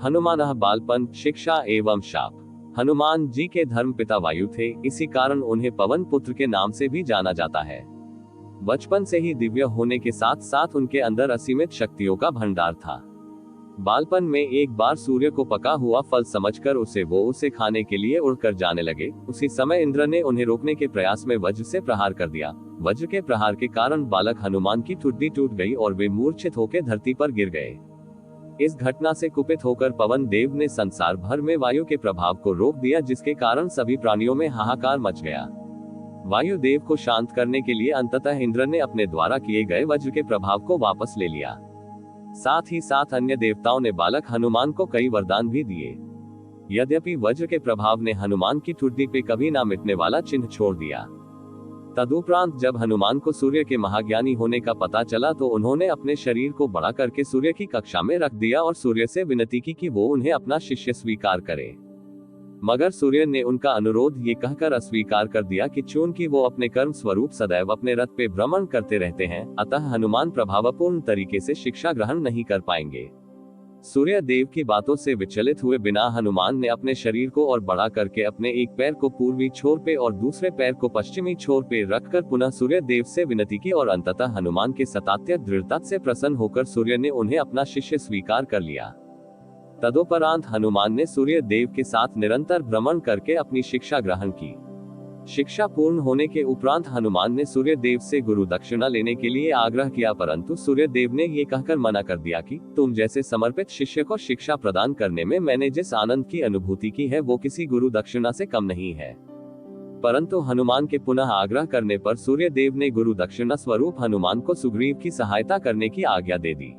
हनुमान बालपन, शिक्षा एवं शाप। हनुमान जी के धर्म पिता वायु थे, इसी कारण उन्हें पवन पुत्र के नाम से भी जाना जाता है। बचपन से ही दिव्य होने के साथ साथ उनके अंदर असीमित शक्तियों का भंडार था। बालपन में एक बार सूर्य को पका हुआ फल समझकर उसे खाने के लिए उड़कर जाने लगे। उसी समय इंद्र ने उन्हें रोकने के प्रयास में वज्र से प्रहार कर दिया। वज्र के प्रहार के कारण बालक हनुमान की ठुड्डी टूट गई और वे मूर्छित होकर धरती पर गिर गए। इस घटना से कुपित होकर पवन देव ने संसार भर में वायु के प्रभाव को रोक दिया, जिसके कारण सभी प्राणियों में हाहाकार मच गया। वायु देव को शांत करने के लिए अंततः इंद्र ने अपने द्वारा किए गए वज्र के प्रभाव को वापस ले लिया। साथ ही साथ अन्य देवताओं ने बालक हनुमान को कई वरदान भी दिए। यद्यपि वज्र के प्रभाव ने हनुमान की ठुड्डी पे कभी ना मिटने वाला चिन्ह छोड़ दिया। तदुपरांत जब हनुमान को सूर्य के महाज्ञानी होने का पता चला तो उन्होंने अपने शरीर को बड़ा करके सूर्य की कक्षा में रख दिया और सूर्य से विनती की कि वो उन्हें अपना शिष्य स्वीकार करे। मगर सूर्य ने उनका अनुरोध ये कहकर अस्वीकार कर दिया कि चूंकि वो अपने कर्म स्वरूप सदैव अपने रथ पे भ्रमण करते रहते हैं, अतः हनुमान प्रभावपूर्ण तरीके से शिक्षा ग्रहण नहीं कर पाएंगे। सूर्य देव की बातों से विचलित हुए बिना हनुमान ने अपने शरीर को और बड़ा करके अपने एक पैर को पूर्वी छोर पे और दूसरे पैर को पश्चिमी छोर पे रखकर पुनः सूर्य देव से विनती की और अंततः हनुमान के सतात्य दृढ़ता से प्रसन्न होकर सूर्य ने उन्हें अपना शिष्य स्वीकार कर लिया। तदोपरांत हनुमान ने सूर्य देव के साथ निरंतर भ्रमण करके अपनी शिक्षा ग्रहण की। शिक्षा पूर्ण होने के उपरांत हनुमान ने सूर्य देव से गुरु दक्षिणा लेने के लिए आग्रह किया, परंतु सूर्य देव ने ये कहकर मना कर दिया कि तुम जैसे समर्पित शिष्य को शिक्षा प्रदान करने में मैंने जिस आनंद की अनुभूति की है वो किसी गुरु दक्षिणा से कम नहीं है। परंतु हनुमान के पुनः आग्रह करने पर सूर्य देव ने गुरु दक्षिणा स्वरूप हनुमान को सुग्रीव की सहायता करने की आज्ञा दे दी।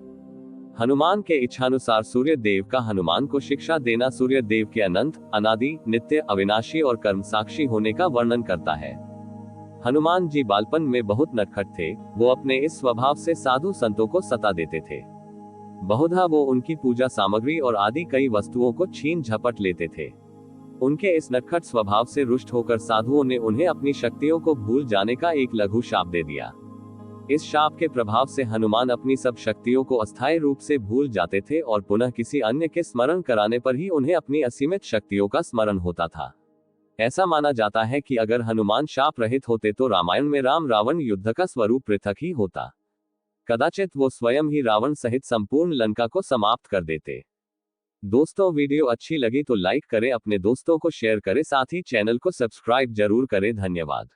हनुमान के इच्छानुसार सूर्य देव का हनुमान को शिक्षा देना सूर्य देव के अनंत, अनादि, नित्य, अविनाशी और कर्म साक्षी होने का वर्णन करता है। हनुमान जी बालपन में बहुत नटखट थे। वो अपने इस स्वभाव से साधु संतों को सता देते थे। बहुधा वो उनकी पूजा सामग्री और आदि कई वस्तुओं को छीन झपट लेते थे। उनके इस नटखट स्वभाव से रुष्ट होकर साधुओं ने उन्हें अपनी शक्तियों को भूल जाने का एक लघु शाप दे दिया। इस शाप के प्रभाव से हनुमान अपनी सब शक्तियों को अस्थायी रूप से भूल जाते थे और पुनः किसी अन्य के स्मरण कराने पर ही उन्हें अपनी असीमित शक्तियों का स्मरण होता था। ऐसा माना जाता है कि अगर हनुमान शाप रहित होते तो रामायण में राम रावण युद्ध का स्वरूप पृथक ही होता। कदाचित वो स्वयं ही रावण सहित संपूर्ण लंका को समाप्त कर देते। दोस्तों, वीडियो अच्छी लगी तो लाइक करें, अपने दोस्तों को शेयर करें, साथ ही चैनल को सब्सक्राइब जरूर करें। धन्यवाद।